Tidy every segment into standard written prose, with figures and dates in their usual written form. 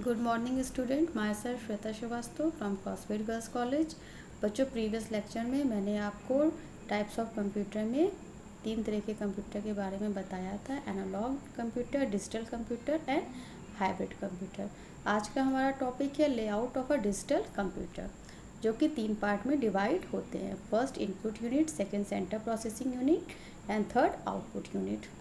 Good morning student, my self Shweta Srivastava from कॉस्मेट girls college. बच्चों, previous lecture में मैंने आपको टाइप्स ऑफ कंप्यूटर में 3 तरह के कंप्यूटर के बारे में बताया था, analogue computer, digital computer and hybrid computer. आज का हमारा टॉपिक है layout of a digital computer, जो कि 3 पार्ट में डिवाइड होते हैं। First input unit, second centre processing unit and third output unit.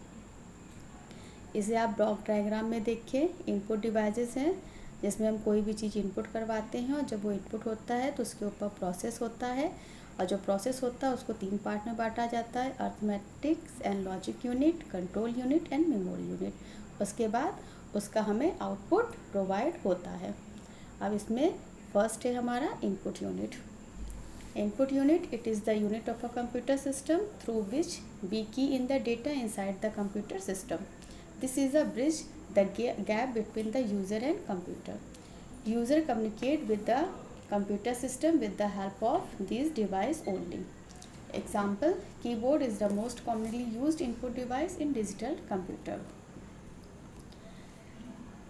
इसे आप ब्लॉक डायग्राम में देखिए। इनपुट डिवाइसेस हैं जिसमें हम कोई भी चीज़ इनपुट करवाते हैं, और जब वो इनपुट होता है तो उसके ऊपर प्रोसेस होता है, और जो प्रोसेस होता है उसको 3 पार्ट में बांटा जाता है, arithmetics and logic unit, control unit and memory unit. उसके बाद उसका हमें आउटपुट प्रोवाइड होता है। अब इसमें फर्स्ट है हमारा input unit. Input unit, it is the unit of a computer system through which we key in the data inside the computer system. This is a bridge the gap between the user and computer. User communicate with the computer system with the help of these device only. Example, keyboard is the most commonly used input device in digital computer.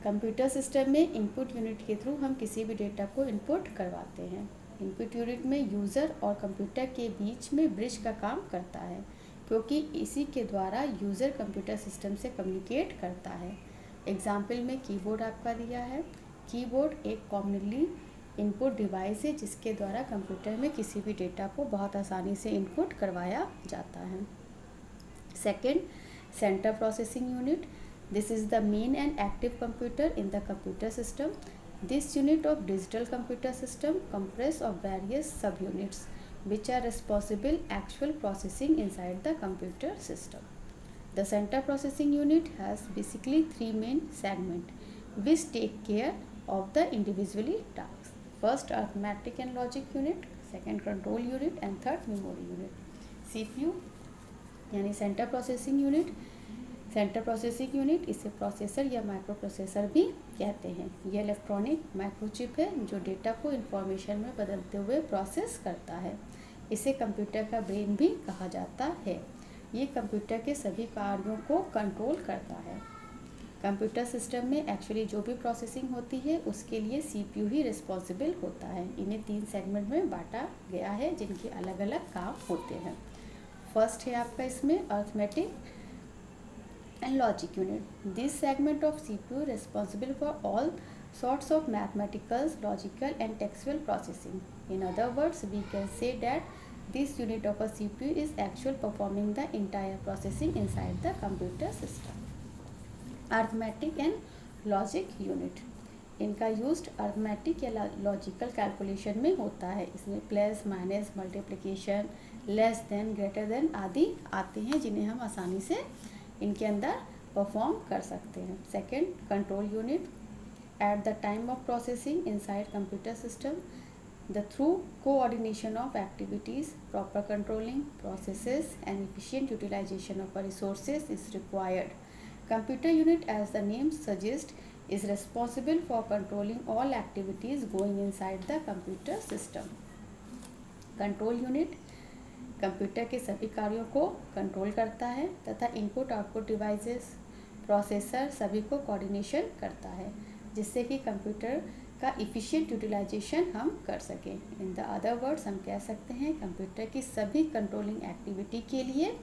Computer system में input unit के through हम किसी भी data को input करवाते हैं। Input unit में user और कंप्यूटर के बीच में ब्रिज का काम करता है, क्योंकि इसी के द्वारा यूज़र कंप्यूटर सिस्टम से कम्युनिकेट करता है। एग्जाम्पल में कीबोर्ड आपका दिया है। कीबोर्ड एक कॉमनली इनपुट डिवाइस है जिसके द्वारा कंप्यूटर में किसी भी डेटा को बहुत आसानी से इनपुट करवाया जाता है। Second, centre processing unit. This is the main and active computer in the computer system. This unit of digital computer system comprises of various subunits which are responsible actual processing inside the computer system. The center processing unit has basically 3 main segments which take care of the individually tasks. First, arithmetic and logic unit, second control unit and third memory unit. CPU यानी centre processing unit. Centre processing unit, इसे processor या micro processor भी कहते हैं। यह electronic microchip है जो data को इंफॉर्मेशन में बदलते हुए प्रोसेस करता है। इसे कंप्यूटर का ब्रेन भी कहा जाता है। ये कंप्यूटर के सभी कार्यों को कंट्रोल करता है। कंप्यूटर सिस्टम में एक्चुअली जो भी प्रोसेसिंग होती है उसके लिए सीपीयू ही रिस्पॉन्सिबल होता है। इन्हें 3 सेगमेंट में बांटा गया है जिनके अलग अलग काम होते हैं। फर्स्ट है आपका इसमें arithmetic and logic unit. This segment of CPU responsible for all sorts of mathematical, logical and textual processing. In other words, we can say that this unit of a CPU is actually performing the entire processing inside the computer system. Arithmetic and logic unit. इनका use arithmetic या logical calculation में होता है। इसमें plus, minus, multiplication, less than, greater than आदि आते हैं जिन्हें हम आसानी से इनके अंदर परफॉर्म कर सकते हैं। Second, control unit. At the time of processing inside computer system, the through coordination of activities, proper controlling processes and efficient utilisation of resources is required. Computer unit, as the name suggest, is responsible for controlling all activities going inside the computer system. Control unit computer के सभी कार्यों को control करता है तथा input output devices, processor सभी को coordination करता है, जिससे कि कंप्यूटर का इफ़िशिएंट यूटिलाइजेशन हम कर सकें। इन द अदर वर्ड्स हम कह सकते हैं कंप्यूटर की सभी कंट्रोलिंग एक्टिविटी के लिए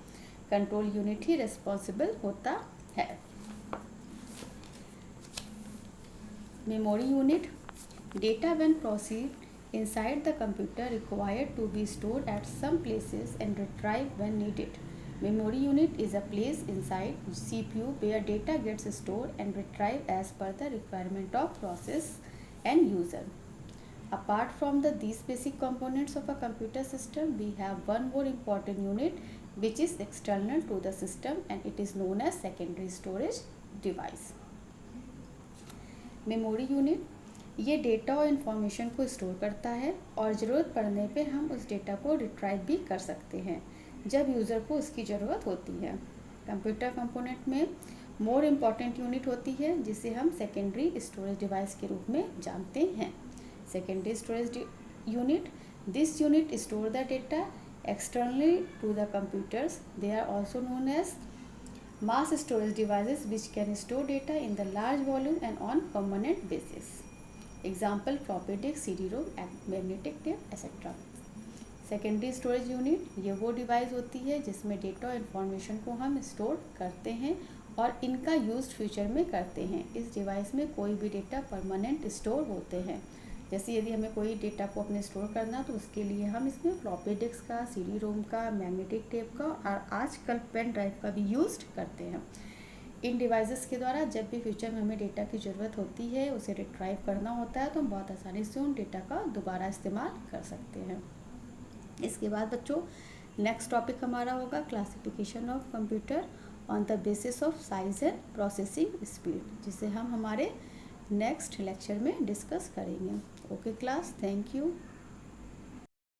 कंट्रोल यूनिट ही रिस्पॉन्सिबल होता है। Memory unit. Data when proceed inside the computer required to be stored at some places and retrieved when needed. Memory unit is a place inside CPU where data gets stored and retrieved as per the requirement of process and user. Apart from these basic components of a computer system, we have one more important unit which is external to the system, and it is known as secondary storage device. Memory unit, ये data और information को store करता है और ज़रूरत पड़ने पे हम उस डेटा को रिट्राइव भी कर सकते हैं जब यूज़र को उसकी ज़रूरत होती है। कंप्यूटर कंपोनेंट में मोर इम्पॉर्टेंट यूनिट होती है जिसे हम सेकेंडरी स्टोरेज डिवाइस के रूप में जानते हैं। Secondary storage unit, this unit store the data externally to the computers. They are also known as mass storage devices which can store data in the large volume and on permanent basis. Example floppy disk, CD-ROM, magnetic tape etc. Secondary storage unit, ये वो device होती है जिसमें data और information को हम store करते हैं और इनका यूज़ फ्यूचर में करते हैं। इस डिवाइस में कोई भी डेटा परमानेंट स्टोर होते हैं। जैसे यदि हमें कोई डेटा को अपने स्टोर करना तो उसके लिए हम इसमें फ्लॉपी डिस्क का, CD-ROM का, मैग्नेटिक टेप का और आजकल पेन ड्राइव का भी यूज़ करते हैं। इन डिवाइसेस के द्वारा जब भी फ्यूचर में हमें डेटा की ज़रूरत होती है, उसे रिट्राइव करना होता है, तो हम बहुत आसानी से उन डेटा का दोबारा इस्तेमाल कर सकते हैं। इसके बाद बच्चों नेक्स्ट टॉपिक हमारा होगा classification of computer on the basis of size and processing speed, जिसे हम हमारे नेक्स्ट लेक्चर में डिस्कस करेंगे। Okay class, thank you.